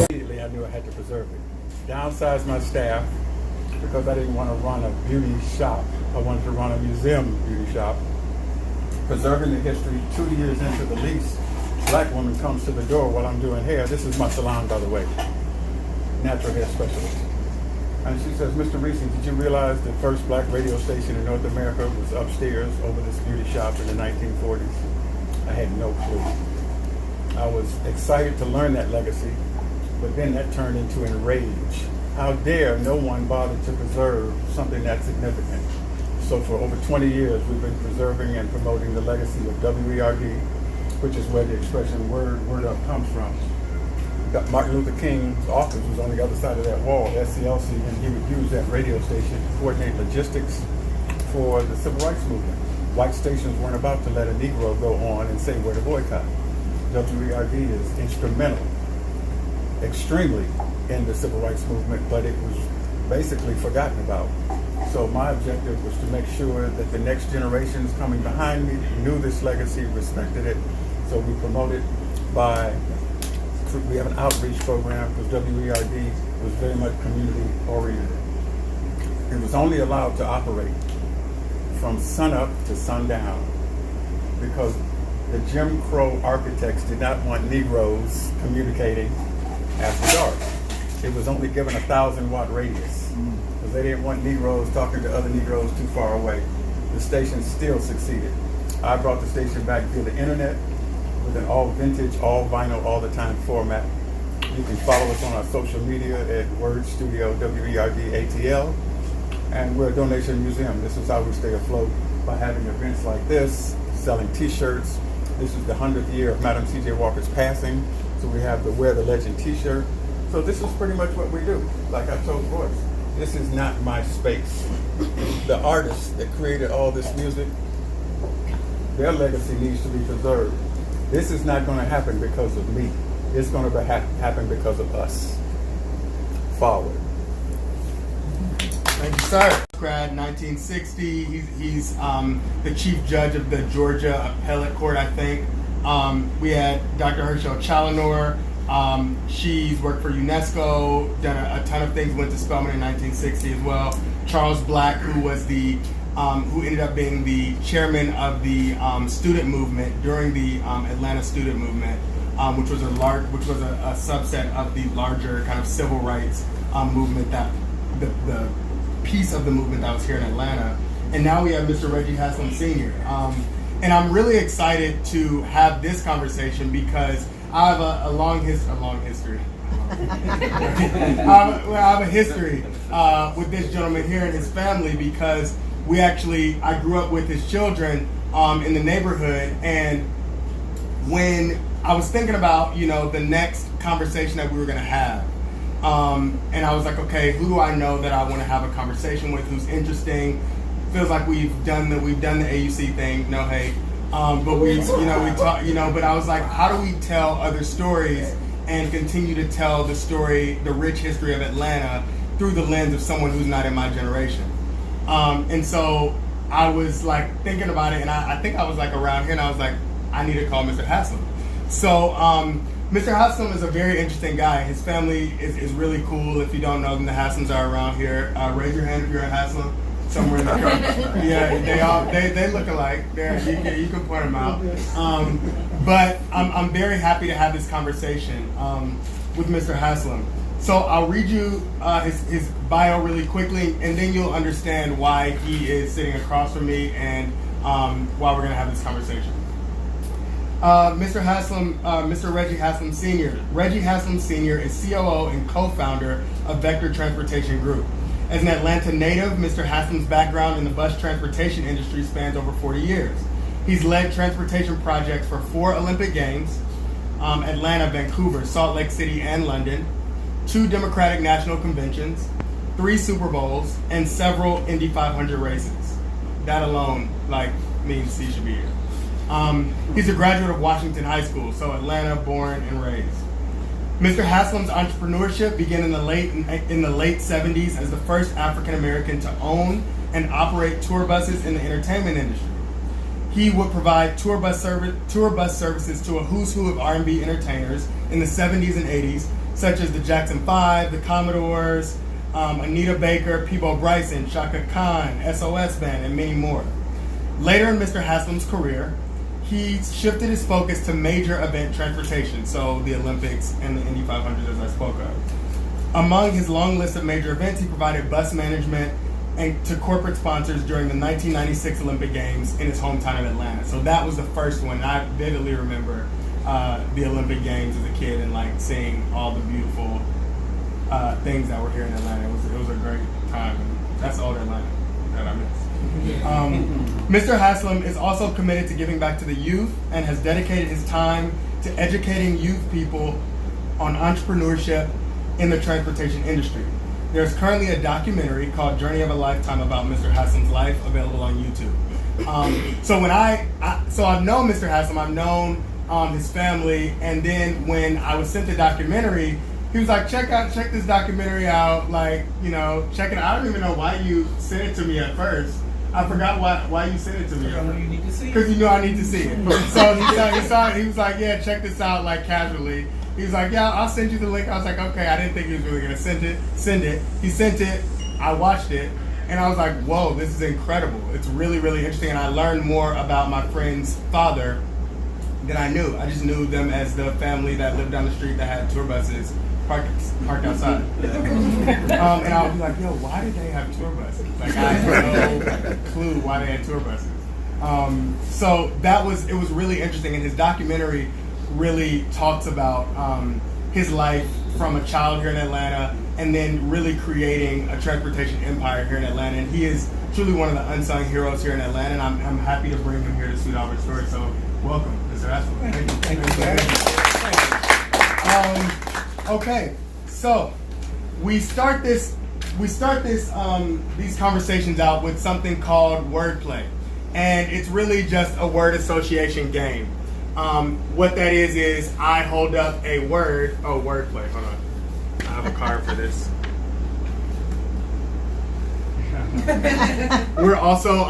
Immediately, I knew I had to preserve it. Downsize my staff because I didn't want to run a beauty shop. I wanted to run a museum beauty shop. Preserving the history, 2 years into the lease, black woman comes to the door while I'm doing hair. This is my salon, by the way, natural hair specialist. And she says, Mr. Reese, did you realize the first black radio station in North America was upstairs over this beauty shop in the 1940s? I had no clue. I was excited to learn that legacy, but then that turned into enrage. How dare no one bother to preserve something that significant? So for over 20 years, we've been preserving and promoting the legacy of WERD, which is where the expression word up comes from. Martin Luther King's office was on the other side of that wall, SCLC, and he would use that radio station to coordinate logistics for the civil rights movement. White stations weren't about to let a Negro go on and say where to boycott. WERD is instrumental, extremely, in the civil rights movement, but it was basically forgotten about. So my objective was to make sure that the next generations coming behind me knew this legacy, respected it. So we promote it by, we have an outreach program because WERD was very much community oriented. It was only allowed to operate from sunup to sundown because the Jim Crow architects did not want Negroes communicating after dark. It was only given a 1,000-watt radius because they didn't want Negroes talking to other Negroes too far away. The station still succeeded. I brought the station back via the internet with an all vintage, all vinyl, all the time format. You can follow us on our social media at Word Studio WERD ATL, and we're a donation museum. This is how we stay afloat, by having events like this, selling t-shirts. This is the 100th year of Madam C.J. Walker's passing, so we have the Wear the Legend t-shirt. So this is pretty much what we do. Like I told Royce, this is not my space. The artists that created all this music, their legacy needs to be preserved. This is not going to happen because of me. It's going to happen because of us. Forward. Thank you, sir. Grad 1960. He's the chief judge of the Georgia Appellate Court, I think. We had Dr. Herschel Challenor. She's worked for UNESCO, done a ton of things, went to Spelman in 1960 as well. Charles Black, who was the who ended up being the chairman of the student movement during the Atlanta student movement, which was a subset of the larger kind of civil rights movement, that the piece of the movement that was here in Atlanta. And now we have Mr. Reggie Haslam Sr. And I'm really excited to have this conversation because I have a long history. I have a history with this gentleman here and his family because I grew up with his children in the neighborhood, and when I was thinking about, the next conversation that we were gonna have, and I was like, okay, who do I know that I want to have a conversation with, who's interesting? Feels like we've done the AUC thing, no hate, but we talk, but I was like, how do we tell other stories and continue to tell the story, the rich history of Atlanta through the lens of someone who's not in my generation? And so I was like thinking about it, and I think I was like around here, and I was like, I need to call Mr. Haslam. So Mr. Haslam is a very interesting guy. His family is really cool. If you don't know them, the Haslams are around here. Raise your hand if you're a Haslam. Somewhere in the car. Yeah, they look alike. You can point them out. But I'm very happy to have this conversation with Mr. Haslam. So I'll read you his bio really quickly, and then you'll understand why he is sitting across from me and why we're going to have this conversation. Mr. Haslam, Mr. Reggie Haslam Sr. Reggie Haslam Sr. is COO and co-founder of Vector Transportation Group. As an Atlanta native, Mr. Haslam's background in the bus transportation industry spans over 40 years. He's led transportation projects for 4 Olympic Games, Atlanta, Vancouver, Salt Lake City, and London, 2 Democratic National Conventions, 3 Super Bowls, and several Indy 500 races. That alone, means he should be here. He's a graduate of Washington High School, so Atlanta, born and raised. Mr. Haslam's entrepreneurship began in the late 70s as the first African American to own and operate tour buses in the entertainment industry. He would provide tour bus services to a who's who of R&B entertainers in the 70s and 80s, such as the Jackson 5, the Commodores, Anita Baker, Peebo Bryson, Shaka Khan, SOS Band, and many more. Later in Mr. Haslam's career, he shifted his focus to major event transportation, so the Olympics and the Indy 500 as I spoke of. Among his long list of major events, he provided bus management and to corporate sponsors during the 1996 Olympic Games in his hometown of Atlanta. So that was the first one. I vividly remember the Olympic Games as a kid and seeing all the beautiful things that were here in Atlanta. It was a great time. And that's all Atlanta that I miss. Mr. Haslam is also committed to giving back to the youth and has dedicated his time to educating youth people on entrepreneurship in the transportation industry. There's currently a documentary called Journey of a Lifetime about Mr. Haslam's life available on YouTube. So I've known Mr. Haslam, I've known his family, and then when I was sent the documentary, he was like, check this documentary out, check it out. I don't even know why you sent it to me at first. I forgot why you sent it to me. I know you need to see it. Because you know I need to see it. So he was like, yeah, check this out, casually. He was like, yeah, I'll send you the link. I was like, okay, I didn't think he was really gonna send it. He sent it, I watched it, and I was like, whoa, this is incredible. It's really, really interesting, and I learned more about my friend's father than I knew. I just knew them as the family that lived down the street that had tour buses parked outside. And I was like, yo, why did they have tour buses? I had no clue why they had tour buses. So it was really interesting, and his documentary really talks about his life from a child here in Atlanta and then really creating a transportation empire here in Atlanta. And he is truly one of the unsung heroes here in Atlanta, and I'm happy to bring him here to Sweet Albert Story. So welcome, Mr. Haslam. Thank you. Okay, so we start these conversations out with something called wordplay, and it's really just a word association game. What that is I hold up a word. Oh, wordplay. Hold on. I have a card for this. We're also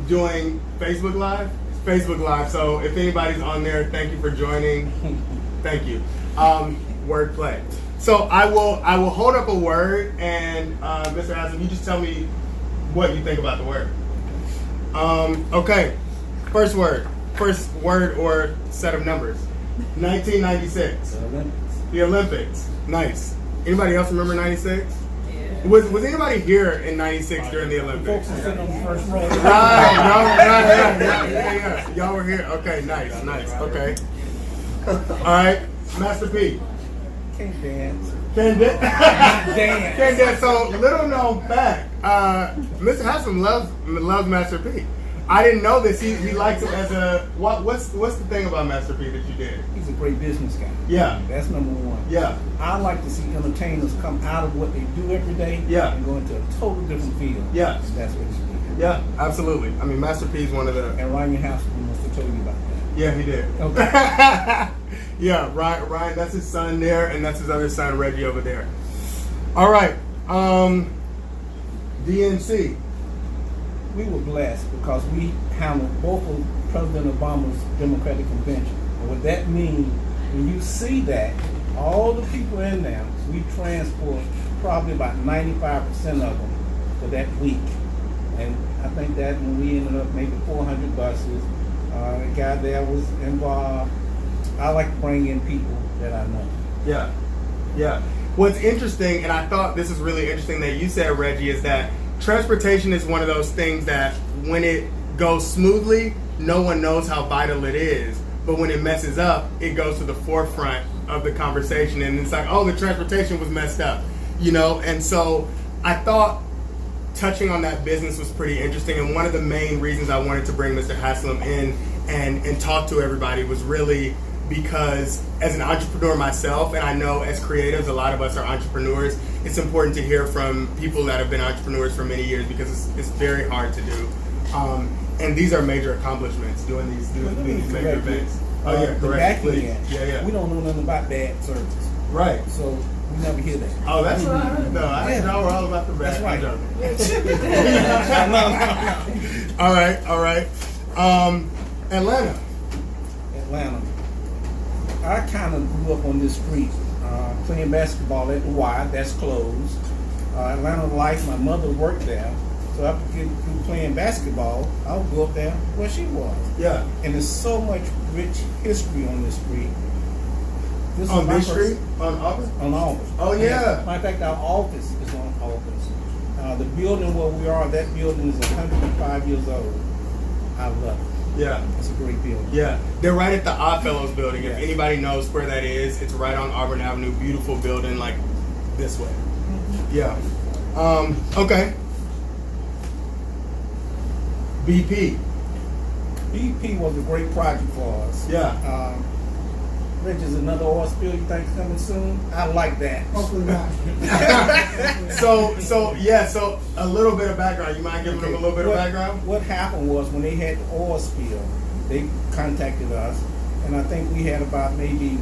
doing Facebook Live. So if anybody's on there, thank you for joining. Thank you. Wordplay. So I will hold up a word, and Mr. Haslam, you just tell me what you think about the word. Okay. First word or set of numbers. 1996. The Olympics. Nice. Anybody else remember 96? Yeah. Was anybody here in 96 during the Olympics? Folks are sitting on the first row. Right. Y'all were here. Okay, nice. Okay. All right, Master P. Can't dance. Can't dance. So little known fact, Mr. Haslam loves Master P. I didn't know this. He likes him as a what's the thing about Master P that you did? He's a great business guy. Yeah. That's number one. Yeah. I like to see entertainers come out of what they do every day. Yeah. And go into a totally different field. Yeah. That's what he's doing. Yeah, absolutely. I mean, Master P is one of the. And Ryan Haslam must have told you about that. Yeah, he did. Okay. Yeah, Ryan, that's his son there, and that's his other son, Reggie, over there. All right, DNC. We were blessed because we handled both of President Obama's Democratic Convention. And what that means, when you see that, all the people in there, we transport probably about 95% of them for that week. And I think that when we ended up maybe 400 buses, the guy there was involved. I like to bring in people that I know. Yeah. What's interesting, and I thought this is really interesting that you said, Reggie, is that transportation is one of those things that when it goes smoothly, no one knows how vital it is. But when it messes up, it goes to the forefront of the conversation. And it's like, oh, the transportation was messed up, And so I thought touching on that business was pretty interesting. And one of the main reasons I wanted to bring Mr. Haslam in and talk to everybody was really because as an entrepreneur myself, and I know as creatives, a lot of us are entrepreneurs, it's important to hear from people that have been entrepreneurs for many years because it's very hard to do. And these are major accomplishments, doing these major events. Oh yeah, the correct. back end, Yeah. we don't know nothing about that service. Right. So we never hear that. Oh, that's right. No, I know we're all about the back. That's right. No. All right. Atlanta. I kind of grew up on this street, playing basketball at the Y. That's closed. Atlanta Life. My mother worked there, so after getting through playing basketball, I would go up there where she was. Yeah. And there's so much rich history on this street. On this street? On Auburn? On Auburn. Oh, yeah. Matter of fact, our office is on Auburn. The building where we are, that building is 105 years old. I love it. Yeah. It's a great building. Yeah. They're right at the Oddfellows building. If Yes. anybody knows where that is, it's right on Auburn Avenue. Beautiful building, like this way. Yeah. Okay. BP. BP was a great project for us. Yeah. Reggie's another oil spill you think is coming soon? I like that. Hopefully not. So a little bit of background. You mind giving them a little bit of background? What happened was when they had the oil spill, they contacted us, and I think we had about maybe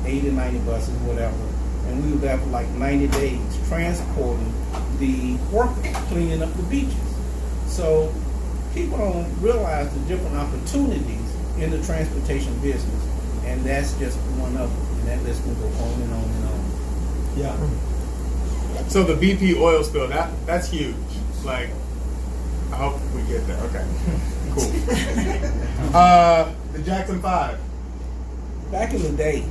80, 90 buses, whatever, and we were there for like 90 days transporting the workers, cleaning up the beaches. So people don't realize the different opportunities in the transportation business. And that's just one of them. And that list can go on and on and on. Yeah. So the BP oil spill, that's huge. Like, I hope we get there. Okay. Cool. The Jackson 5. Back in the day,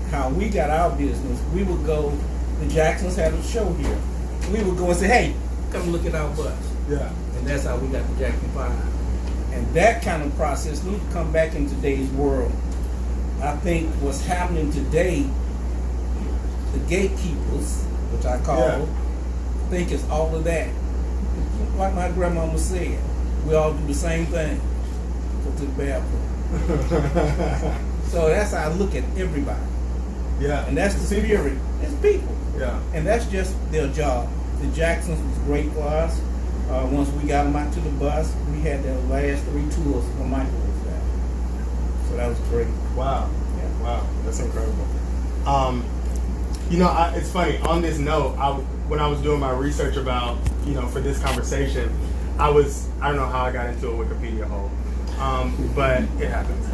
how we got our business, we would go, the Jacksons had a show here. We would go and say, hey, come look at our bus. Yeah. And that's how we got the Jackson 5. And that kind of process needs to come back in today's world. I think what's happening today, the gatekeepers, which I call, think it's all of that. Like my grandmama said, we all do the same thing. Go to the bathroom. So that's how I look at everybody. Yeah. And that's the spirit. It's people. Yeah. And that's just their job. The Jacksons was great for us. Once we got them out to the bus, we had their last 3 tours when Michael was there. So that was great. Wow. Yeah. Wow. That's incredible. It's funny. On this note, when I was doing my research about, for this conversation, I don't know how I got into a Wikipedia hole, but it happens.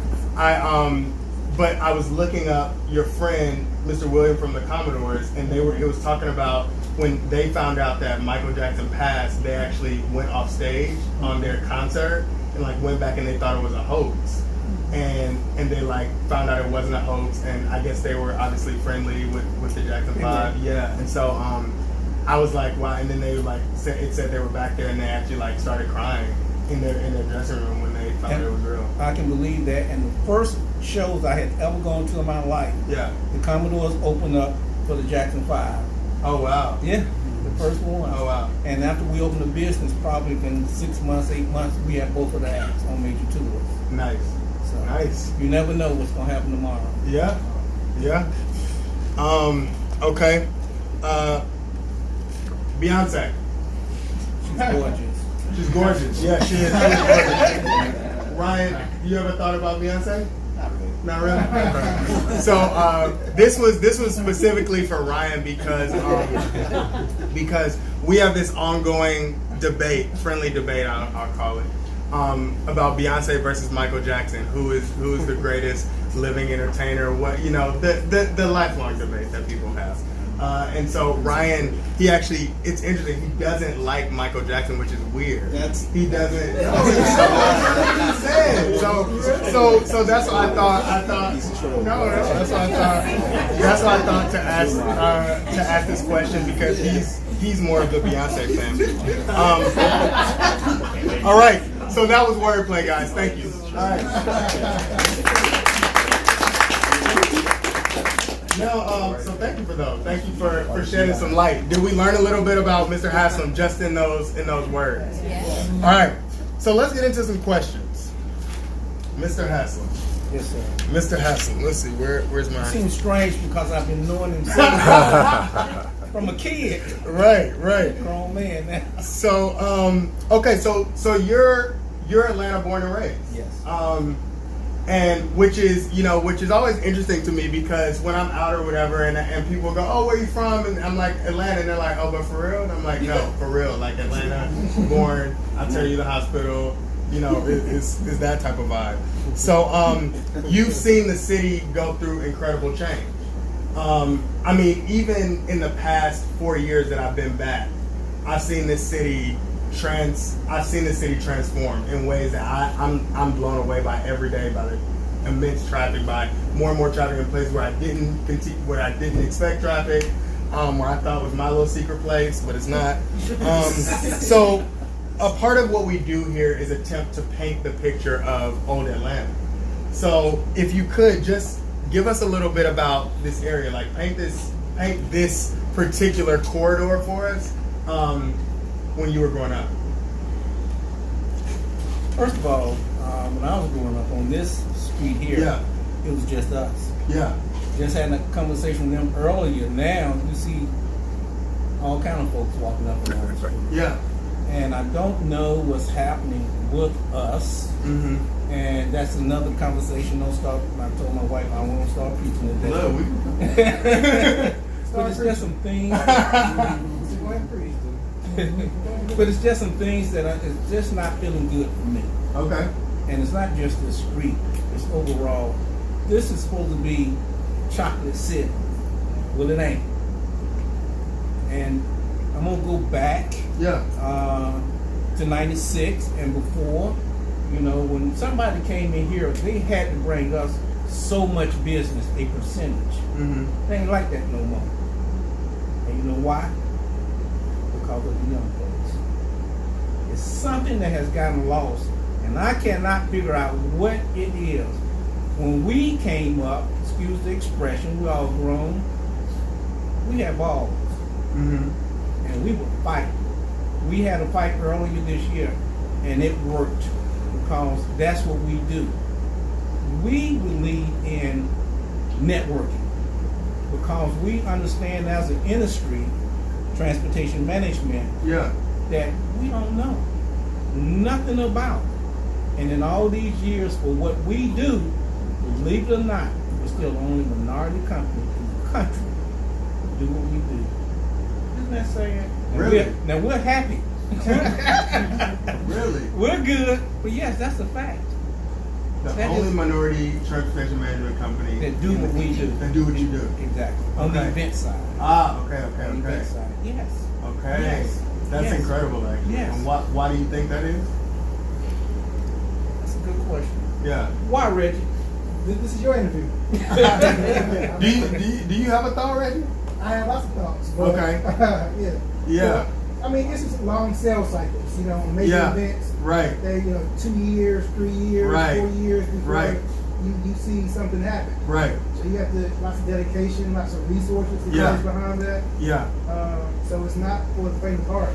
But I was looking up your friend, Mr. William from the Commodores, and it was talking about when they found out that Michael Jackson passed, they actually went off stage on their concert and went back and they thought it was a hoax. And they found out it wasn't a hoax, and I guess they were obviously friendly with the Jackson 5. Yeah. And so I was like, wow. And then they it said they were back there and they actually started crying in their dressing room when they found it was real. I can believe that. And the first shows I had ever gone to in my life, Yeah. the Commodores opened up for the Jackson 5. Oh wow. Yeah, the first one. Oh wow. And after we opened the business, probably in 6 months, 8 months, we had both of the acts on major tours. Nice. So Nice. you never know what's gonna happen tomorrow. Yeah. Yeah. Okay. Beyonce. She's gorgeous. She's gorgeous. Yeah, she is. Gorgeous. Ryan, you ever thought about Beyonce? Not really. So this was specifically for Ryan because we have this ongoing debate, friendly debate, I'll call it, about Beyonce versus Michael Jackson. Who is the greatest living entertainer? What the lifelong debate that people have. And so Ryan, it's interesting. He doesn't like Michael Jackson, which is weird. He doesn't. So that's what I thought. That's why I thought to ask this question because he's more of the Beyonce family. All right. So that was wordplay, guys. Thank you. All right. So thank you for those. Thank you for shedding some light. Did we learn a little bit about Mr. Haslam just in those words? Yeah. All right. So let's get into some questions. Mr. Haslam. Yes, sir. Mr. Haslam. Let's see, where's It my... seems strange because I've been knowing him from a kid, Right. grown man now. So, okay, so you're Atlanta born and raised. Yes. And which is always interesting to me because when I'm out or whatever and people go, oh, where you from? And I'm like, Atlanta. And they're like, oh, but for real? And I'm like, no, for real. Like Atlanta, born, I'll tell you the hospital, it's that type of vibe. So you've seen the city go through incredible change. I mean, even in the past 4 years that I've been back, I've seen this city transform in ways that I'm blown away by every day, by the immense traffic, by more and more traffic in places where I didn't expect traffic, where I thought was my little secret place, but it's not. So a part of what we do here is attempt to paint the picture of old Atlanta. So if you could just give us a little bit about this area, like paint this particular corridor for us. When you were growing up? First of all, when I was growing up on this street here, it was just us. Yeah. Just had a conversation with them earlier. Now you see all kind of folks walking up and down the street. Yeah. And I don't know what's happening with us. Mm-hmm. And that's another conversation. Don't start. I told my wife I won't start preaching today. Look, But it's just some things. But it's just some things that it's just not feeling good for me. Okay. And it's not just the street. It's overall. This is supposed to be Chocolate City. Well, it ain't. And I'm gonna go back. Yeah. To '96 and before. When somebody came in here, they had to bring us so much business, a percentage. Mm-hmm. They ain't like that no more. And you know why? Because of the young folks. It's something that has gotten lost, and I cannot figure out what it is. When we came up, excuse the expression, we all grown, we had balls. Mm-hmm. And we were fighting. We had a fight earlier this year, and it worked because that's what we do. We believe in networking because we understand as an industry, transportation management, that we don't know nothing about. And in all these years for what we do, believe it or not, we're still the only minority company in the country to do what we do. Isn't that sad? Really? Now we're happy. Really? We're good, but yes, that's a fact. The That only is- minority transportation management company That do what we do. That do what you do. Exactly. On the Okay. event side. Okay. On the event side. Yes. Okay. Yes. That's Yes. incredible, actually. Yes. And why do you think that is? That's a good question. Yeah. Why, Reggie? This is your interview. Do you have a thought, Reggie? I have lots of thoughts. But, Okay. Yeah. Yeah. So, I mean, it's just long sales cycles. Major Yeah. events. Right. They 2 years, 3 years, Right. 4 years before Right. you see something happen. Right. So you have to lots of dedication, lots of resources that Yeah. goes behind that. Yeah. So it's not for the faint of heart.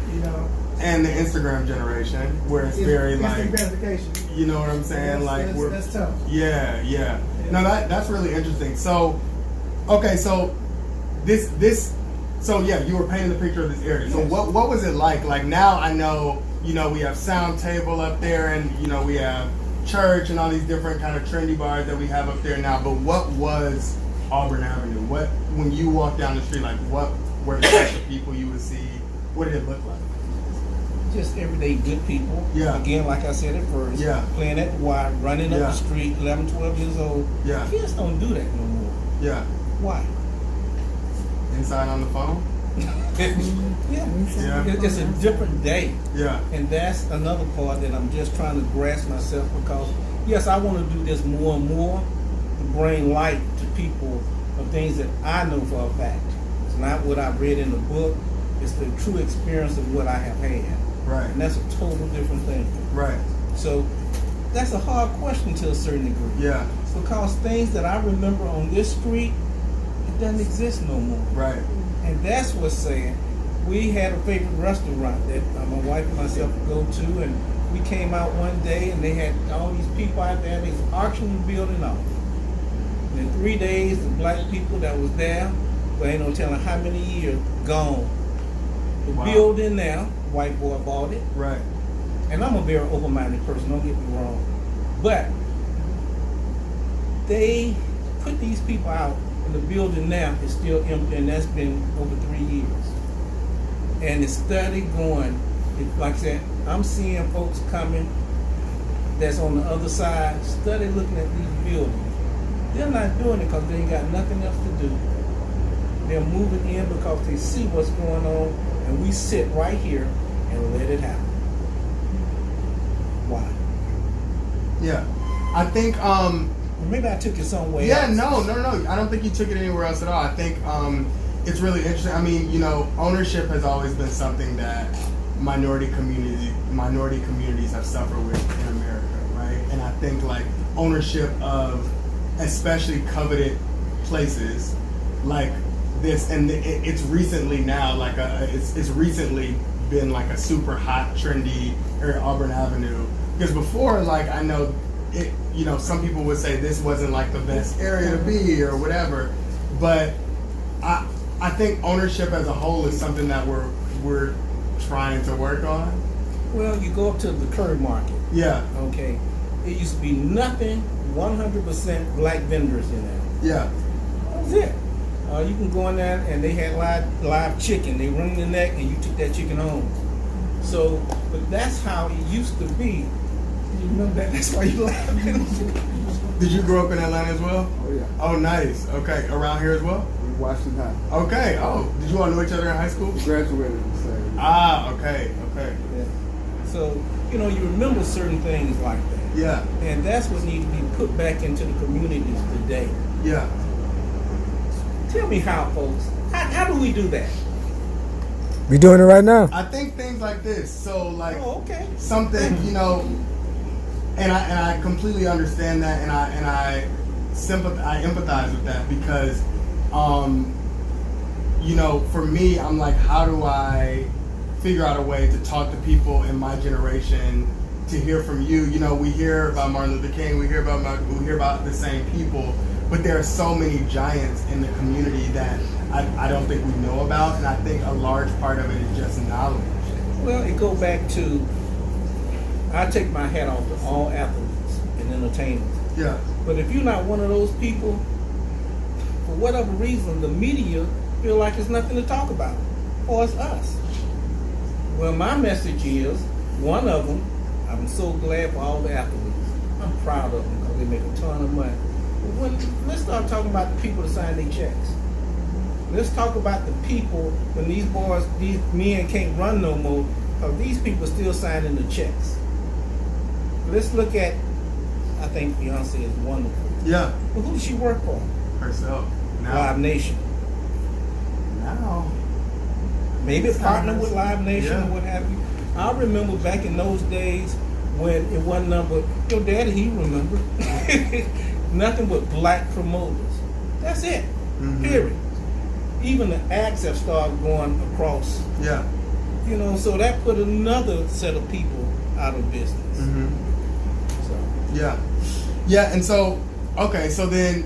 And the Instagram generation, where it's It's very instant like, gratification. you know what I'm saying? That's tough. Yeah. No, that's really interesting. So, okay, so so yeah, you were painting the picture of this area. So Yes. what was it like? Like now I know, we have Sound Table up there, and we have church and all these different kind of trendy bars that we have up there now. But what was Auburn Avenue? When you walk down the street, like what were the types of people you would see? What did it look like? Just everyday good people. Yeah. Again, like I said at first. Yeah. Playing at the Y, running up Yeah. the street, 11, 12 years old. Yeah. Kids don't do that no more. Yeah. Why? Inside on the phone? Yeah. Yeah. It's just a different day. Yeah. And that's another part that I'm just trying to grasp myself because, yes, I want to do this more and more to bring light to people of things that I know for a fact. It's not what I've read in the book. It's the true experience of what I have had. Right. And that's a total different thing. Right. So that's a hard question to a certain degree. Yeah. Because things that I remember on this street, it doesn't exist no more. Right. And that's what's saying. We had a favorite restaurant that my wife and myself would go to, and we came out one day and they had all these people out there. They was auctioning the building off. And in 3 days, the black people that was there, but ain't no telling how many years, gone. The Wow. building now, white boy bought it. Right. And I'm a very open-minded person, don't get me wrong. But they put these people out, and the building now is still empty, and that's been over 3 years. And it's steady going. Like I said, I'm seeing folks coming that's on the other side, study looking at these buildings. They're not doing it because they ain't got nothing else to do. They're moving in because they see what's going on, and we sit right here and let it happen. Why? Yeah. I think Maybe I took it somewhere yeah, else. no. I don't think you took it anywhere else at all. I think it's really interesting. I mean, you know, ownership has always been something that minority communities have suffered with in America, right? And I think like ownership of especially coveted places like this, and it's recently now like it's recently been like a super hot, trendy area, Auburn Avenue. Because before, like I know, it, you know, some people would say this wasn't like the best area to be or whatever, but I think ownership as a whole is something that we're trying to work on. Well, you go up to the Curry Market. Yeah, Okay, it used to be nothing, 100% black vendors in there. yeah, That was it. You can go in there and they had live chicken. They run the neck and you took that chicken home. So, but that's how it used to be. You remember that? That's why you laughing. Did you grow up in Atlanta as well? Oh yeah, Oh, nice. Okay, around here as well. we Washington High. Okay. Oh, did you all know each other in high school? We graduated the same. Ah, okay. Yeah. So, you know, you remember certain things like that. Yeah, And that's what needs to be put back into the communities today. yeah. Tell me how, folks. How do we do that? We doing it right now. I think things like this. So like Oh, okay. something, you know, and I completely understand that, and I empathize with that because, you know, for me, I'm like, how do I figure out a way to talk to people in my generation, to hear from you? You know, we hear about Martin Luther King, we hear about the same people, but there are so many giants in the community that I don't think we know about, and I think a large part of it is just knowledge. Well, it go back to, I take my hat off to all athletes and entertainers. Yeah. But if you're not one of those people, for whatever reason, the media feel like it's nothing to talk about, or it's us. Well, my message is, one of them, I'm so glad for all the athletes. I'm proud of them because they make a ton of money. But let's start talking about the people that sign their checks. Let's talk about the people when these men can't run no more, because these people are still signing the checks. Let's look at, I think Beyonce is wonderful. Yeah. But who does she work for? Herself. Now. Live Nation. Now. Maybe partner with Live Nation Yeah. or what have you. I remember back in those days when it wasn't number, your daddy, he remembered. Nothing but black promoters. That's it. Mhm. Period. Even the acts have started going across. Yeah. You know, so that put another set of people out of business. Mm-hmm. So Yeah. Yeah, and so okay, so then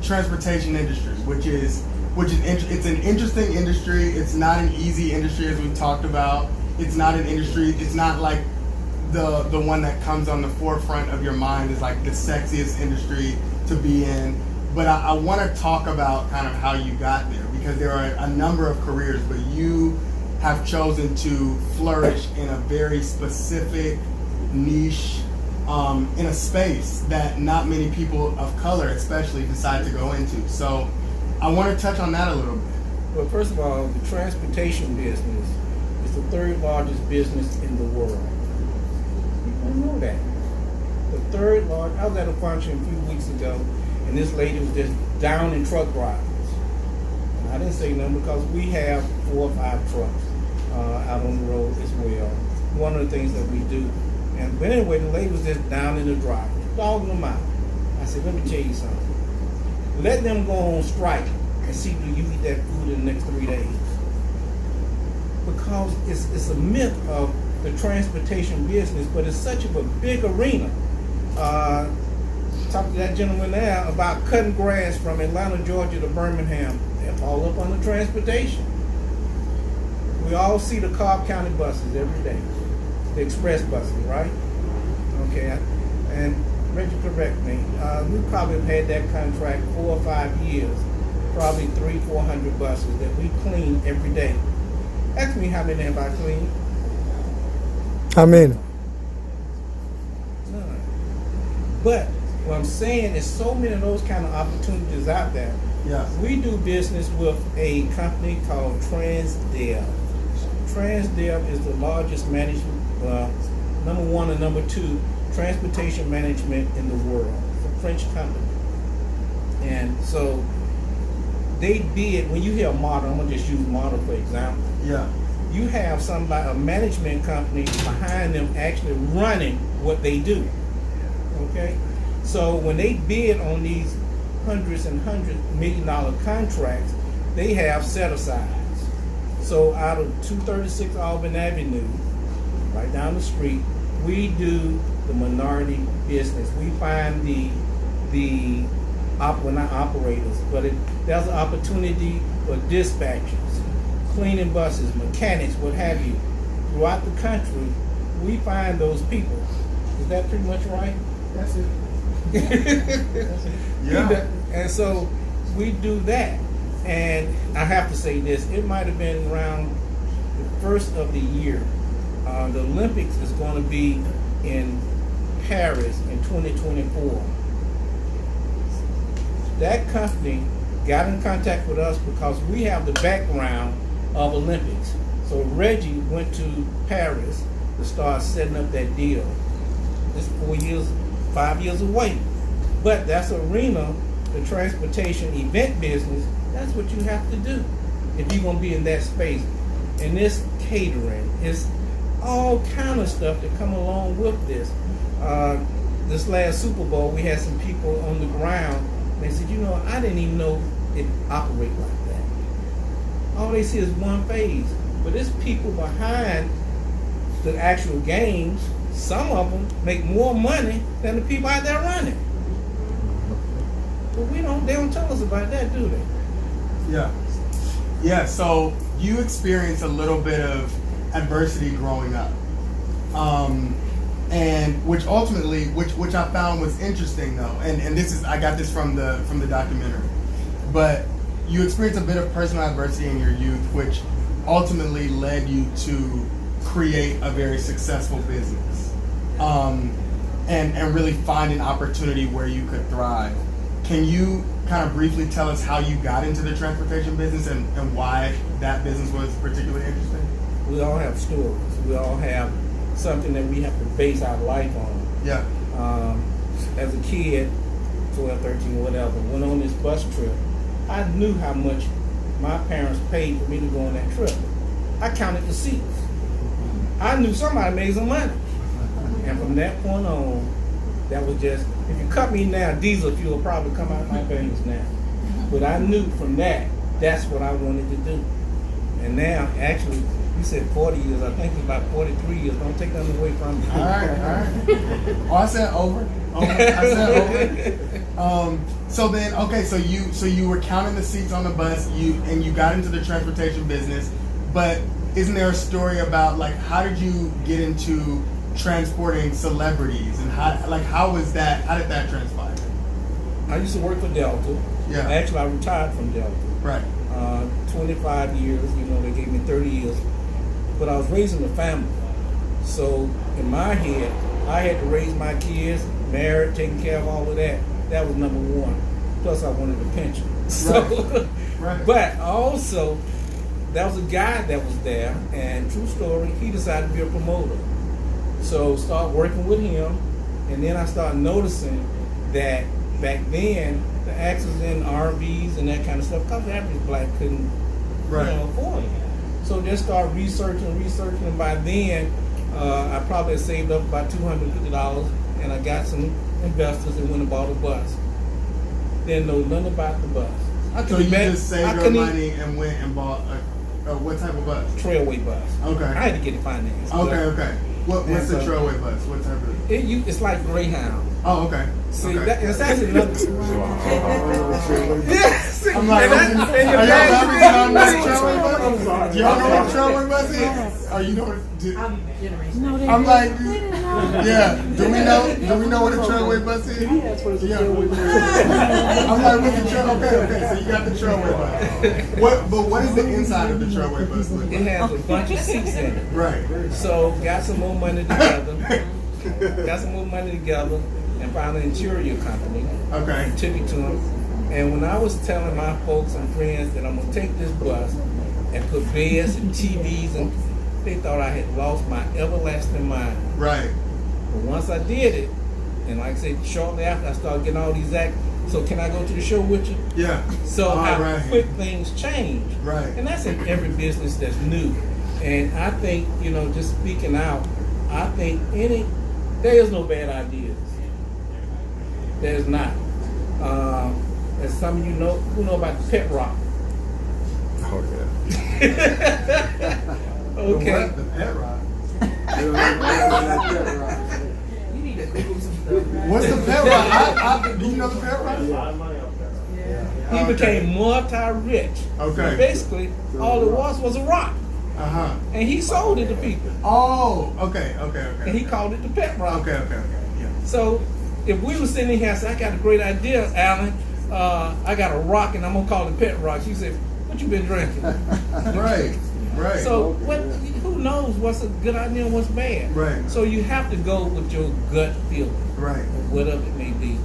transportation industry, which is it's an interesting industry. It's not an easy industry as we talked about. It's not an industry. It's not like the one that comes on the forefront of your mind is like the sexiest industry to be in. But I want to talk about kind of how you got there, because there are a number of careers, but you have chosen to flourish in a very specific niche, in a space that not many people of color especially decide to go into. So I want to touch on that a little bit. well, first of all, the transportation business is the third largest business in the world. People don't know that. The third largest. I was at a function a few weeks ago, and this lady was just down in truck drivers. And I didn't say nothing because we have 4 or 5 trucks out on the road as well. One of the things that we do. But anyway, the lady was just down in the drivers, dogging them out. I said, let me tell you something. Let them go on strike and see do you eat that food in the next 3 days. Because it's a myth of the transportation business, but it's such of a big arena. Talk to that gentleman there about cutting grass from Atlanta, Georgia to Birmingham. They're all up on the transportation. We all see the Cobb County buses every day, the express buses, right? Okay, and Reggie, correct me. We probably have had that contract 4 or 5 years, probably 300-400 buses that we clean every day. Ask me how many have I cleaned? How many? None. But what I'm saying is so many of those kind of opportunities out there. Yeah. We do business with a company called Transdev. Transdev is the largest management, number one and number two, transportation management in the world. It's a French company. And so they bid, when you hear a model, I'm going to just use model for example. Yeah. You have somebody, a management company behind them actually running what they do. Okay? So when they bid on these hundreds and $100 million contracts, they have set asides. So out of 236 Auburn Avenue, right down the street, we do the minority business. We find well, not operators, but there's an opportunity for dispatchers, cleaning buses, mechanics, what have you. Throughout the country, we find those people. Is that pretty much right? That's it. Yeah. And so we do that. And I have to say this, it might have been around the first of the year. The Olympics is going to be in Paris in 2024. That company got in contact with us because we have the background of Olympics. So Reggie went to Paris to start setting up that deal. It's 5 years away. But that's arena, the transportation event business, that's what you have to do if you're going to be in that space. And this catering is all kind of stuff that come along with this. This last Super Bowl, we had some people on the ground. They said, you know, I didn't even know it operated like that. All they see is one phase. But there's people behind the actual games. Some of them make more money than the people out there running. But they don't tell us about that, do they? Yeah. Yeah, so you experienced a little bit of adversity growing up. And which ultimately, which I found was interesting though, and this is, I got this from the documentary, but you experienced a bit of personal adversity in your youth, which ultimately led you to create a very successful business, and really find an opportunity where you could thrive. Can you kind of briefly tell us how you got into the transportation business and why that business was particularly interesting? We all have stories. We all have something that we have to base our life on. Yeah. As a kid, 12, 13, whatever, went on this bus trip. I knew how much my parents paid for me to go on that trip. I counted the seats. I knew somebody made some money. And from that point on, that was just, if you cut me now, diesel fuel will probably come out of my veins now. But I knew from that's what I wanted to do. And now, actually, you said 40 years, I think it's about 43 years. Don't take nothing away from me. All right. Oh, I said over. I said over. So then, okay, so you were counting the seats on the bus, and you got into the transportation business, but isn't there a story about, like, how did you get into transporting celebrities, and how did that transpire? I used to work for Delta. Yeah. Actually, I retired from Delta. Right. 25 years, they gave me 30 years. But I was raising a family. So in my head, I had to raise my kids, married, taking care of all of that. That was number one. Plus I wanted a pension. So, Right. But also, there was a guy that was there, and true story, he decided to be a promoter. So start working with him, and then I started noticing that back then, the accidents in RVs and that kind of stuff, because the average black couldn't afford it. So just start researching, and by then, I probably had saved up about $250, and I got some investors and went and bought a bus. Didn't know nothing about the bus. So you just saved your money and went and bought a What type of bus? Trailway bus. Okay. I had to get it financed. Okay. What's And the so- Trailway bus? What type of? It's like Greyhound. Oh, okay. See, Okay. it's actually another. Yeah, see, I'm like, and your are y'all bag- rapping on this Trailway bus? Do y'all know what a Trailway bus is? Oh, you know what? I'm like, yeah. Do we know what a Trailway bus is? Yeah. I'm like, what's the Trailway? Okay. So you got the Trailway bus. What is the inside of the Trailway bus look It like? has a bunch of seats in it. Right. So got some more money together. And found an interior company. Okay. And took it to them. And when I was telling my folks and friends that I'm gonna take this bus and put beds and TVs, and they thought I had lost my everlasting mind. Right. But once I did it, and like I said, shortly after I started getting all these acts, so can I go to the show with you? Yeah. So All how right. quick things change. Right. And that's in every business that's new. And I think, just speaking out, I think there is no bad ideas. There's not. As some of you know, who know about Pet Rock? Oh, yeah. Okay. The pet rock. What's the pet rock? Do you know the pet rock? He became multi-rich. Okay. Basically, all it was a rock. Uh-huh. And he sold it to people. Oh, okay. And he called it the Pet Rock. Okay. Yeah. So if we were sitting here and said, I got a great idea, Alan, I got a rock and I'm going to call it Pet Rock. She said, what you been drinking? Right. So who knows what's a good idea and what's bad? Right. So you have to go with your gut feeling, Right. whatever it may be.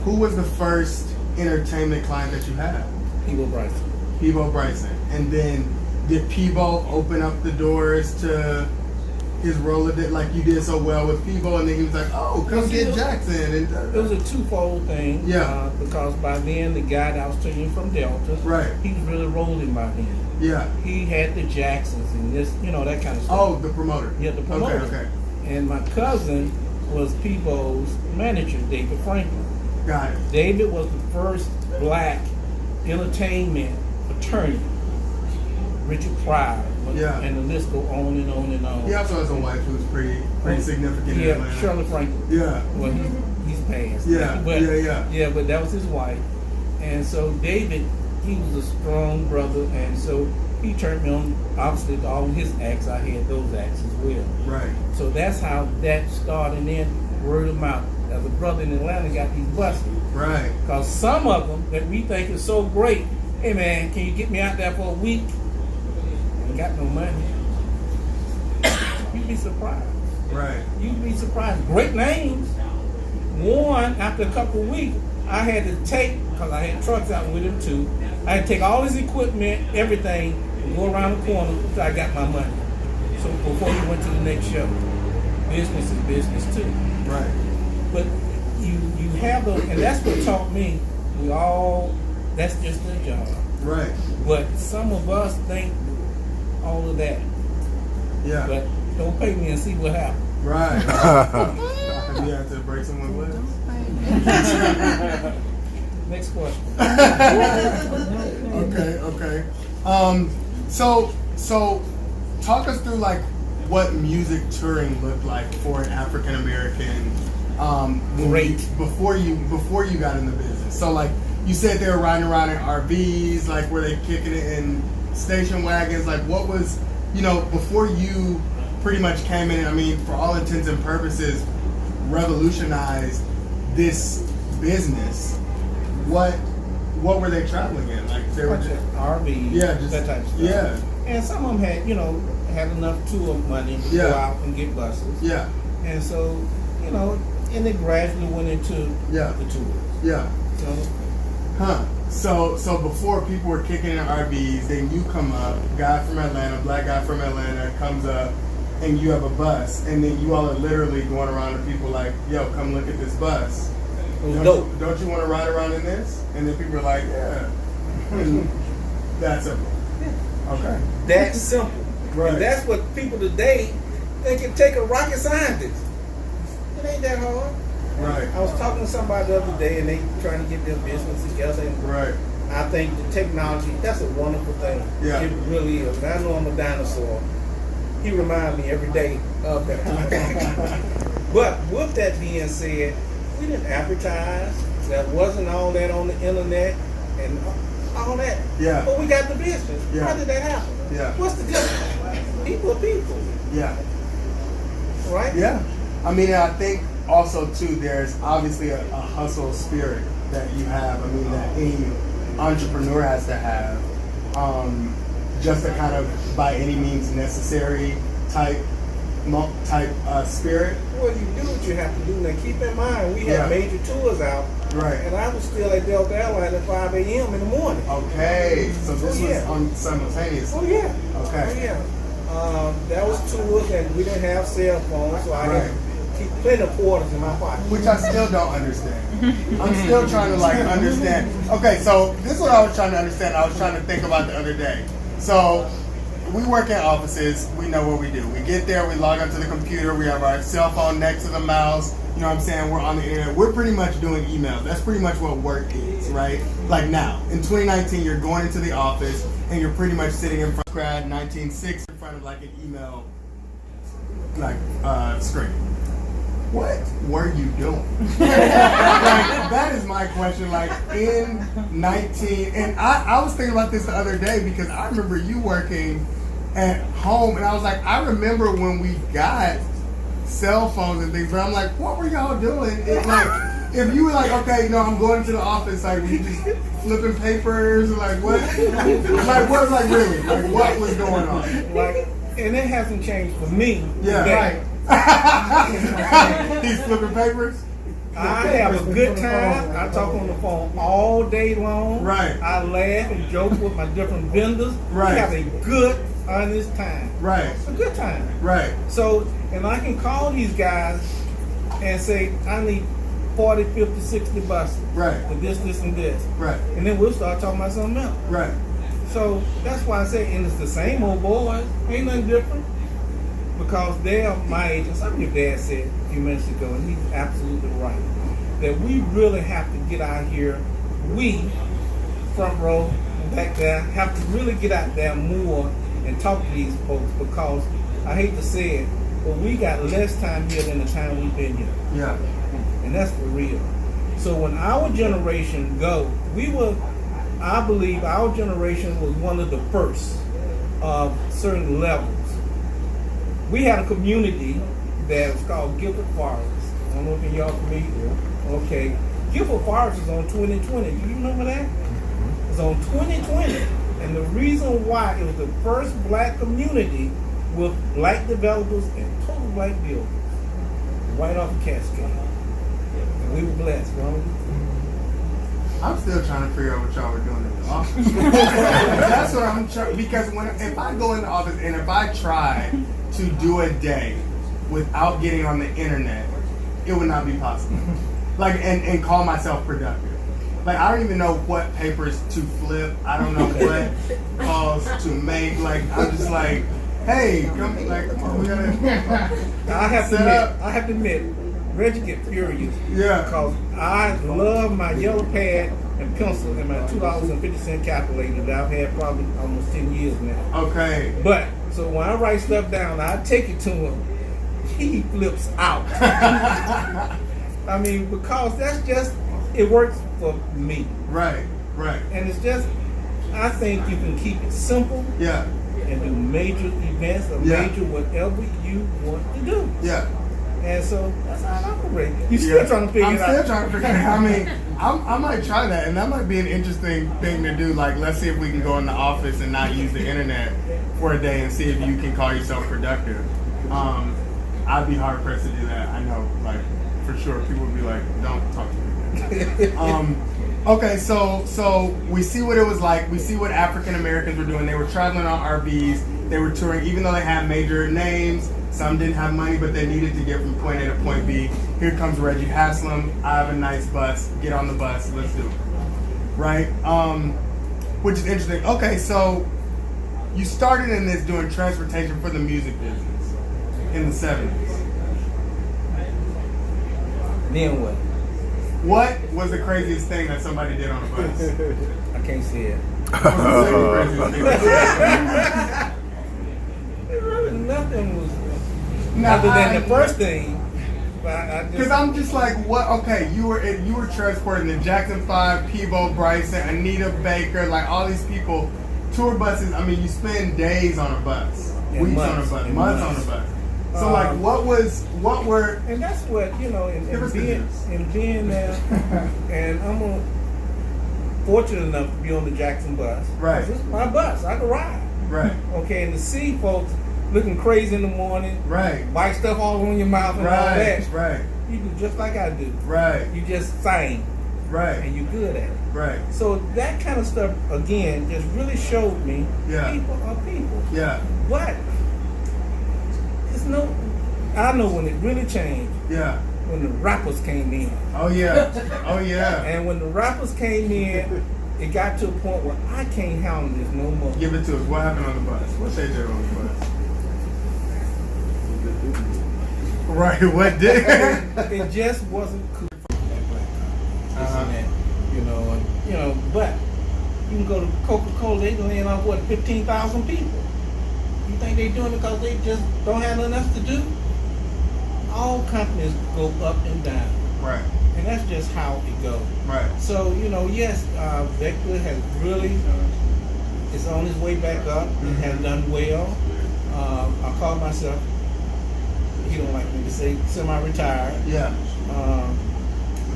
Who was the first entertainment client that you had? People Bryson. Peebo Bryson. And then did Peebo open up the doors to his role of it, like you did so well with Peebo, and then he was like, "Oh, come get Jackson." And It was a twofold thing. Yeah. Because by then the guy that I was telling you from Delta, Right. he was really rolling by then. Yeah. He had the Jacksons and this, that kind of stuff. Oh, the promoter. Yeah, the promoter. Okay. And my cousin was Peebo's manager, David Franklin. Got it. David was the first black entertainment attorney. Richard Pryor. Yeah. And the list go on and on and on. He also has a wife who's pretty significant in Yeah, Atlanta. Shirley Franklin. Yeah. Well, he's passed. Yeah, But, yeah. Yeah, but that was his wife. And so David, he was a strong brother, and so he turned me on, obviously, to all his acts. I had those acts as well. Right. So that's how that started, and then word of mouth. As a brother in Atlanta got these buses. Right. Because some of them that we think is so great, hey man, can you get me out there for a week? Ain't got no money. You'd be surprised. Right. You'd be surprised. Great names. One, after a couple of weeks, I had to take, because I had trucks out with him too, I had to take all his equipment, everything, and go around the corner until I got my money. So before he went to the next show. Business is business too. Right. But you have those, and that's what taught me, that's just a job. Right. But some of us think all of that. Yeah. But don't pay me and see what happens. Right. Have you had to break someone's legs? Next question. Okay. So talk us through like what music touring looked like for an African American before you got in the business. So like you said they were riding around in RVs, like were they kicking it in station wagons? Like what was, before you pretty much came in, I mean, for all intents and purposes, revolutionized this business. What were they traveling in? Like they were Bunch of RVs, yeah, just that type of stuff. yeah, And some of them had enough tour money to go out and get buses. yeah, And so, and it gradually went into the tours. yeah. So So before people were kicking in RVs, then you come up, guy from Atlanta, black guy from Atlanta comes up, and you have a bus, and then you all are literally going around to people like, yo, come look at this bus. it was dope. Don't you want to ride around in this? And then people are like, yeah. And that's it. Okay. That simple. Right. And that's what people today, they can take a rocket scientist. It ain't that hard. Right. I was talking to somebody the other day, and they trying to get their business together. And Right. I think the technology, that's a wonderful thing. Yeah. It really is. And I know I'm a dinosaur. He reminds me every day of that. But with that being said, we didn't advertise. There wasn't all that on the internet and all that. Yeah. But we got the business. Yeah. How did that happen? Yeah. What's the difference? People are people, Yeah. right? Yeah. I mean, I think also too, there's obviously a hustle spirit that you have. I mean, that any entrepreneur has to have, just a kind of by any means necessary type spirit. Well, you do what you have to do. Now, keep in mind, we Yeah. had major tours out, Right. and I was still at Delta Airlines at 5 a.m. in the morning. Okay. So this Oh, yeah. was on simultaneous. Oh, yeah. Okay. Oh, yeah. That was tours, and we didn't have cell phones, so I had Right. to keep plenty of quarters in my pocket. Which I still don't understand. I'm still trying to like understand. Okay, so this is what I was trying to understand. I was trying to think about the other day. So we work in offices. We know what we do. We get there. We log onto the computer. We have our cell phone next to the mouse. You know what I'm saying? We're on the internet. We're pretty much doing emails. That's pretty much what work is, right? Like now, in 2019, you're going into the office and you're pretty much sitting in front of grad 1960 in front of like an email like screen. What were you doing? Like, that is my question. Like in 19, and I was thinking about this the other day because I remember you working at home, and I was like, I remember when we got cell phones and things, but I'm like, what were y'all doing? It, like, if you were like, okay, no, I'm going to the office, like, were you just flipping papers, or like what? Like what? Like really? Like what was going on? Like, and it hasn't changed for me. Yeah. Today. He's flipping papers. I have a good time. I talk on the phone all day long. Right. I laugh and joke with my different vendors. Right. We have a good, honest time. Right. A good time. Right. So, and I can call these guys and say, I need 40, 50, 60 buses. Right. For this, and this. Right. And then we'll start talking about something else. Right. So that's why I say, and it's the same old boys. Ain't nothing different. Because they're my age, and something your dad said a few minutes ago, and he's absolutely right, that we really have to get out here, we, front row, back there, have to really get out there more and talk to these folks, because I hate to say it, but we got less time here than the time we've been here. Yeah. And that's for real. So when our generation go, I believe our generation was one of the first of certain levels. We had a community that was called Gifford Forest. I don't know if y'all familiar. Okay. Gifford Forest is on 2020. Do you remember that? It's on 2020. And the reason why it was the first black community with black developers and total black buildings. Right off the Cascade. And we were blessed, weren't we? I'm still trying to figure out what y'all were doing in the office. That's what I'm trying, because if I go in the office and if I try to do a day without getting on the internet, it would not be possible. Like, and call myself productive. Like, I don't even know what papers to flip. I don't know what calls to make. Like, I'm just like, hey, come, like, we gotta I have to set admit, up. Reggie get furious. Yeah. Because I love my yellow pad and pencil and my $2.50 calculator that I've had probably almost 10 years now. Okay. But, so when I write stuff down, I take it to him. He flips out. I mean, because that's just, it works for me. Right. Right. And it's just, I think you can keep it simple Yeah. and do major events or Yeah. major whatever you want to do. Yeah. And so that's how I operate. You still trying to figure I'm it out. still trying to figure it out. I mean, I might try that, and that might be an interesting thing to do. Like, let's see if we can go in the office and not use the internet for a day and see if you can call yourself productive. I'd be hard pressed to do that. I know, like, for sure, people would be like, "Don't talk to me." Okay, so we see what it was like. We see what African Americans were doing. They were traveling on RVs. They were touring, even though they had major names. Some didn't have money, but they needed to get from point A to point B. Here comes Reggie Haslam. I have a nice bus. Get on the bus. Let's do it. Right? Which is interesting. Okay, so you started in this doing transportation for the music business in the 70s. Then what? What was the craziest thing that somebody did on a bus? I can't say it. Really, nothing was Now, other than the first thing. I Because I'm just like, what? Okay, you were transporting the Jackson 5, Peebo Bryson, Anita Baker, like all these people. Tour buses. I mean, you spend days on a bus, And weeks months, on a bus, and months months. on a bus. So like, what were? and that's what you know, Give us the news. in being there, and I'm fortunate enough to be on the Jackson bus. Right. This is my bus. I can ride. Right, Okay, and to see folks looking crazy in the morning, right, white stuff all over your mouth and all right, that. right, You do just like I do. right, You just sing, right, and you're good at it. right. So that kind of stuff again just really showed me Yeah. people are people. Yeah, But it's no. I know when it really changed yeah. when the rappers came in, Oh yeah, oh yeah. and when the rappers came in, it got to a point where I can't handle this no more. Give it to us. What happened on the bus? What they did on the bus? Right. What did? It just wasn't cool. Uh-huh. But you can go to Coca-Cola, they laying off what 15,000 people. You think they doing it because they just don't have nothing else to do? All companies go up and down, Right. and that's just how it goes. Right. So yes, Vector has really is on his way back up. It has done well. I call myself. He don't like me to say semi-retired. Yeah.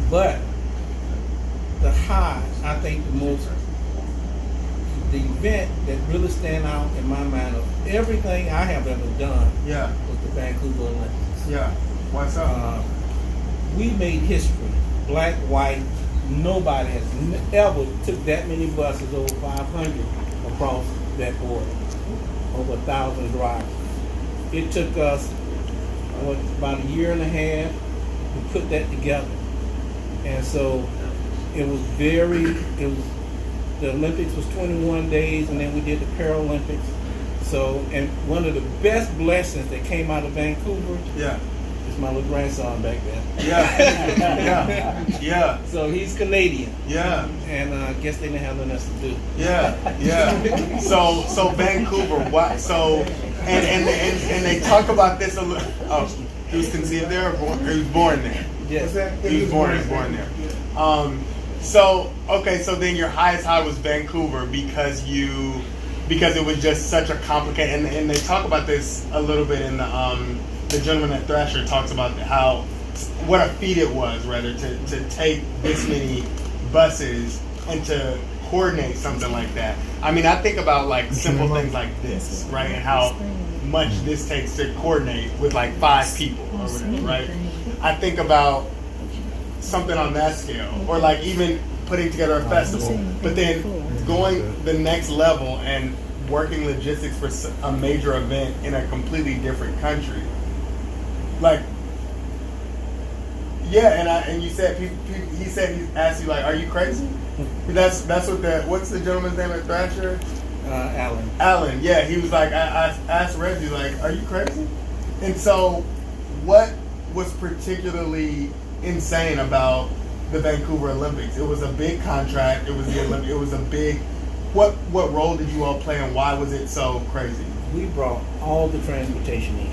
But the high, I think the event that really stand out in my mind of everything I have ever done Yeah. was the Vancouver Olympics. Yeah. What's up? We made history, black, white. Nobody has ever took that many buses, over 500, across that border. Over 1,000 drivers. It took us about a year and a half to put that together. And so it was the Olympics was 21 days, and then we did the Paralympics. So, and one of the best blessings that came out of Vancouver Yeah. is my little grandson back there. Yeah. Yeah. Yeah. So he's Canadian, Yeah. and I guess they didn't have nothing else to do. Yeah. Yeah. So Vancouver. What? So and they talk about this a little. Oh, he was conceived there, or born? Or he was born there. Yes. He was born there. So okay, so then your highest high was Vancouver because it was just such a complicated, and they talk about this a little bit in the gentleman at Thrasher talks about what a feat it was rather to take this many buses and to coordinate something like that. I mean, I think about like simple things like this, right, and how much this takes to coordinate with like 5 people or whatever, right? I think about something on that scale, or like even putting together a festival, but then going the next level and working logistics for a major event in a completely different country. Like, yeah, and you said he asked you like, are you crazy? That's what's the gentleman's name at Thrasher? Alan. Alan, yeah, he was like, I asked Reggie like, are you crazy? And so, what was particularly insane about the Vancouver Olympics? It was a big contract. It was the Olympics. It was a big. What role did you all play, and why was it so crazy? We brought all the transportation in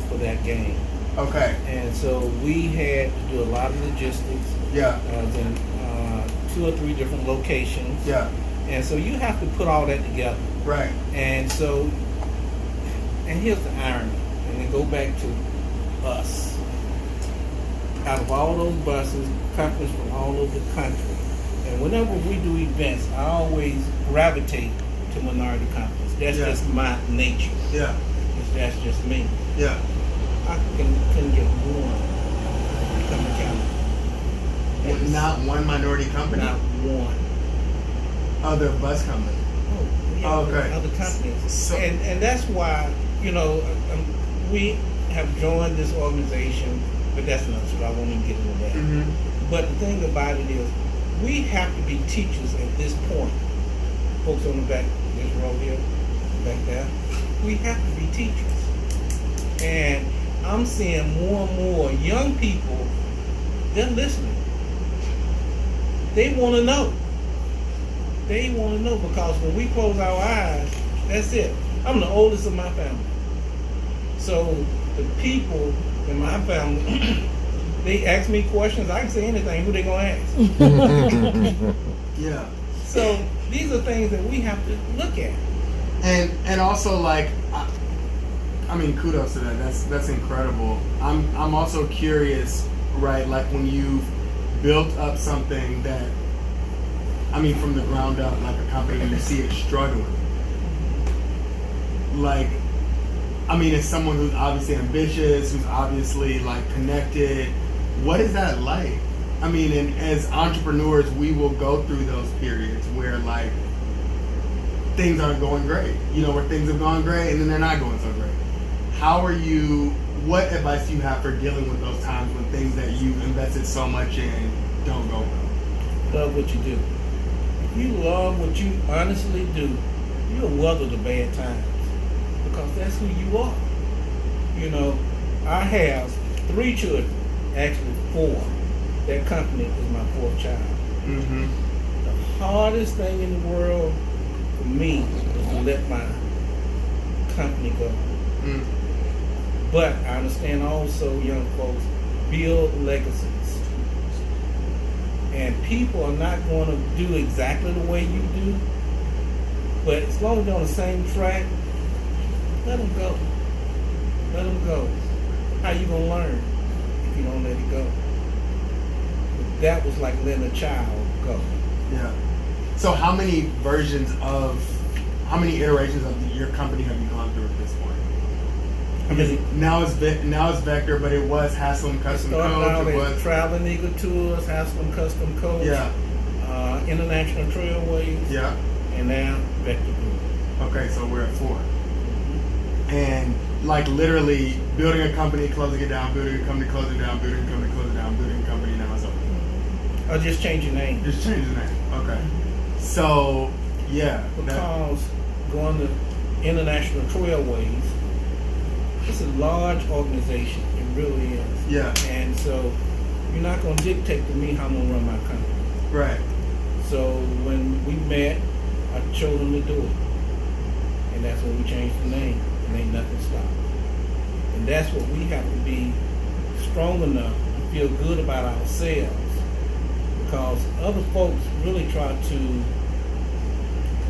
for that game, Okay. and so we had to do a lot of logistics. Yeah. In 2 or 3 different locations. Yeah. And so you have to put all that together. Right. And so, and here's the irony, and then go back to us. Out of all those buses, companies from all over the country, and whenever we do events, I always gravitate to minority companies. That's just my nature. Yeah. That's just me. Yeah. I couldn't get one come to Canada. Not one minority company. Not one. Other bus company. Oh, okay. Other companies. So- and that's why, we have joined this organization, but that's another story. I won't even get into that. Mm-hmm. But the thing about it is, we have to be teachers at this point. Folks on the back, this row here, back there, we have to be teachers. And I'm seeing more and more young people, they're listening. They want to know. They want to know because when we close our eyes, that's it. I'm the oldest of my family. So the people in my family, they ask me questions. I can say anything. Who they gonna ask? Yeah. So these are things that we have to look at. And also like, I mean, kudos to that. That's incredible. I'm also curious, right? Like when you've built up something that, I mean, from the ground up, like a company, and you see it struggling. Like, I mean, as someone who's obviously ambitious, who's obviously like connected, what is that like? I mean, and as entrepreneurs, we will go through those periods where like things aren't going great, you know, where things have gone great and then they're not going so great. How are you, what advice do you have for dealing with those times when things that you've invested so much in don't go well? Love what you do. If you love what you honestly do, you'll weather the bad times because that's who you are. You know, I have 3 children, actually 4. That company is my 4th child. Mm-hmm. The hardest thing in the world for me is to let my company go. Mm. But I understand also, young folks, build legacies. And people are not going to do exactly the way you do, but as long as they're on the same track, let them go. Let them go. How you going to learn if you don't let it go? But that was like letting a child go. Yeah. So how many iterations of your company have you gone through at this point? I mean, Now it's Vector, but it was Haslam Custom started out Coach. It as was Traveling Eagle Tours, Haslam Custom Coach, yeah, International Trailways, yeah. and now Vector Group. Okay, so we're at 4, and like literally building a company, closing it down, building a company, closing it down, building a company, closing it down, building a company. Now it's open. Or just change your name. Just change the name. Okay. So yeah, Because going to International Trailways, it's a large organization. It really is. yeah, And so you're not going to dictate to me how I'm going to run my company. right. So when we met, I told them to do it. And that's when we changed the name. And ain't nothing stopped. And that's what we have to be strong enough to feel good about ourselves. Because other folks really try to,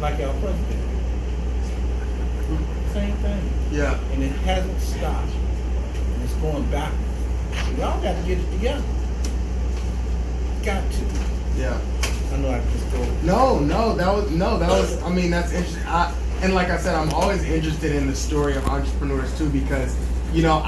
like our president, same thing. Yeah, And it hasn't stopped. And it's going backwards. So y'all got to get it together. Got to. yeah. I know I just go. No, that was. I mean, that's interesting. And like I said, I'm always interested in the story of entrepreneurs too, because you know,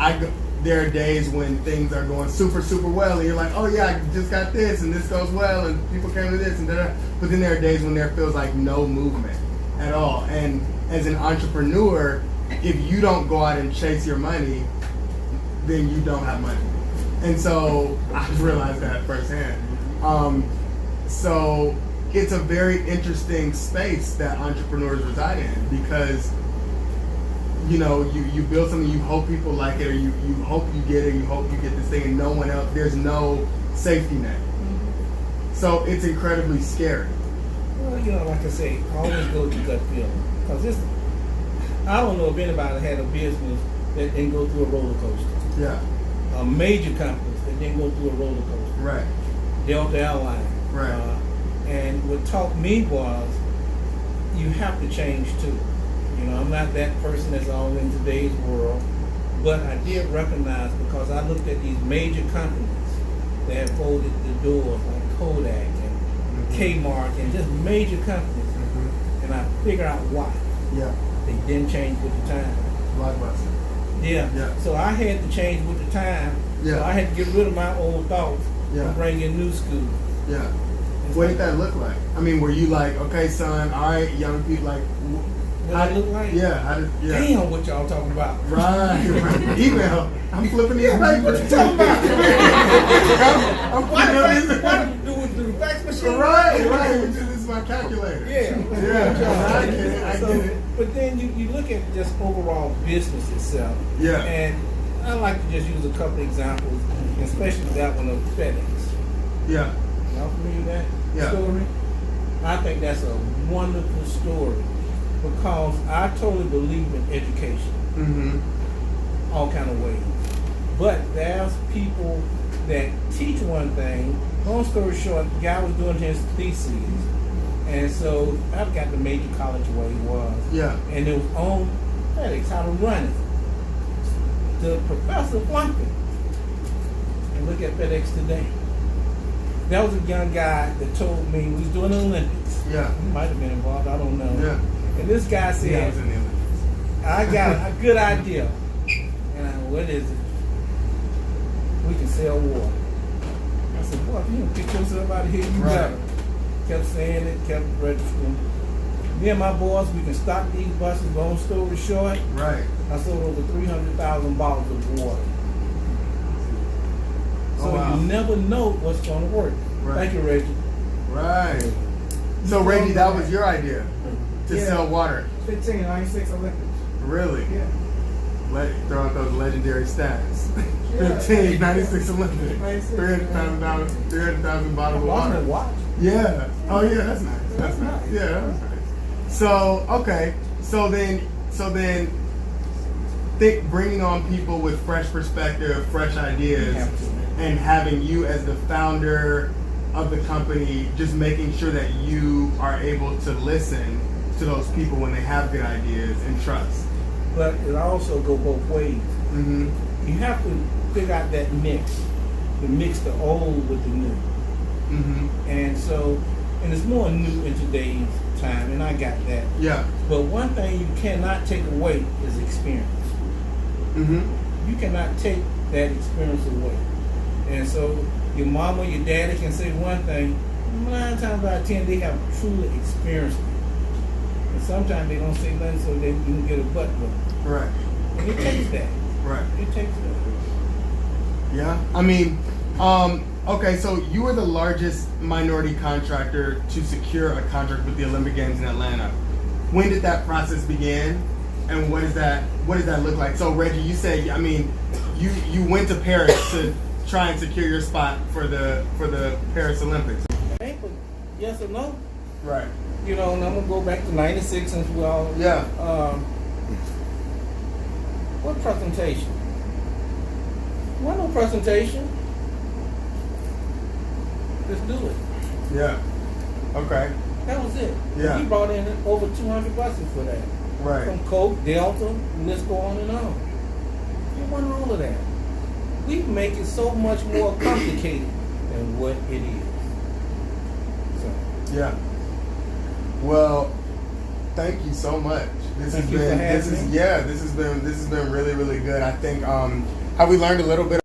there are days when things are going super, super well, and you're like, oh yeah, I just got this, and this goes well, and people came to this, and da-da. But then there are days when there feels like no movement at all. And as an entrepreneur, if you don't go out and chase your money, then you don't have money. And so I've realized that firsthand. So it's a very interesting space that entrepreneurs reside in, because you know, you build something, you hope people like it, or you hope you get it, you hope you get this thing, and no one else, there's no safety net. So it's incredibly scary. Well, you know, like I say, always go with your gut feeling. Because I don't know if anybody had a business that didn't go through a roller coaster. Yeah. Major companies that didn't go through a roller coaster. Right. Delta Airlines. Right. And what taught me was you have to change too. You know, I'm not that person that's all in today's world, but I did recognize, because I looked at these major companies that had folded the doors, like Kodak and Kmart and just major companies, and I figured out why. Yeah. They didn't change with the time. Blockbuster. Yeah. So I had to change with the time. Yeah. So I had to get rid of my old thoughts and bring in new school. Yeah. What did that look like? I mean, were you like, okay, son, all right, young people, like, What did it look like? yeah, Damn, what y'all talking about? Right. Email. I'm flipping these papers. What you talking about? I'm flipping these. What do you do with the fax machine? Right. This is my calculator. Yeah. I get it. But then you look at just overall business itself. Yeah. And I like to just use a couple examples, especially that one of FedEx. Yeah. Y'all familiar with that Yeah. story? I think that's a wonderful story because I totally believe in education, Mm-hmm. all kind of ways. But there's people that teach one thing. Long story short, the guy was doing his thesis, and so I got the major college where he was. Yeah. And it was on FedEx, how to run it. The professor flunked it. And look at FedEx today. That was a young guy that told me we was doing the Olympics. Yeah. He might have been involved, I don't know. Yeah. And this guy Yeah, I said, was in the Olympics. I got a good idea. And I went, what is it? We can sell water. I said, boy, if you don't get yourself out of here, you Right. better. Kept saying it, kept registering. Me and my boys, we can stock these buses. Long story short, Right. I sold over 300,000 bottles of water. So Oh, wow. you never know what's going to work. Right. Thank you, Reggie. Right. So Reggie, that was your idea to Yeah. sell water. 15, 96 Olympics. Really? Yeah. Throw out those legendary stats. Yeah. 15, 96 Olympics. 96, 300,000 bottles of Watch water. my watch. Yeah. Oh yeah, that's nice. That's nice. nice. Yeah, that was nice. So okay. So then think bringing on people with fresh perspective, fresh ideas, Have to. and having you as the founder of the company, just making sure that you are able to listen to those people when they have good ideas and trust. But it also go both ways. Mm-hmm. You have to figure out that mix. To mix the old with the new. Mm-hmm. And so, and it's more new in today's time, and I got that. Yeah. But one thing you cannot take away is experience. Mm-hmm. You cannot take that experience away. And so your mama, your daddy can say one thing, 9 times out of 10 they have truly experienced it. And sometimes they don't say nothing so they can get a butt with. Right. And it takes that. Right. It takes that. Yeah. I mean, okay, so you were the largest minority contractor to secure a contract with the Olympic Games in Atlanta. When did that process begin? And what does that look like? So Reggie, you said, I mean, you went to Paris to try and secure your spot for the Paris Olympics. Hey, but yes or no? Right. You know, and I'm gonna go back to '96 since we all. Yeah. What presentation? What no presentation? Just do it. Yeah. Okay. That was it. Yeah. We brought in over 200 buses for that. Right. From Coke, Delta, and let's go on and on. It wasn't all of that. We make it so much more complicated than what it is. So. Yeah. Well, thank you so much. This Thank you for having me. This has been really, really good. I think how we learned a little bit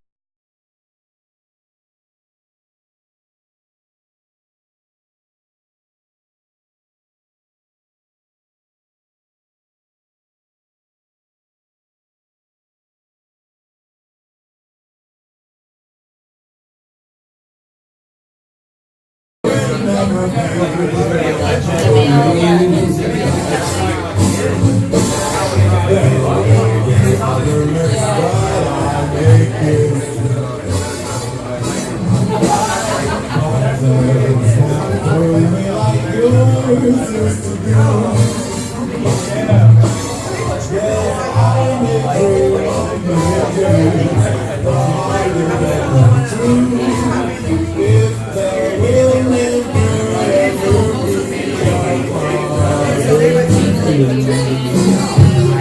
So they were teaching.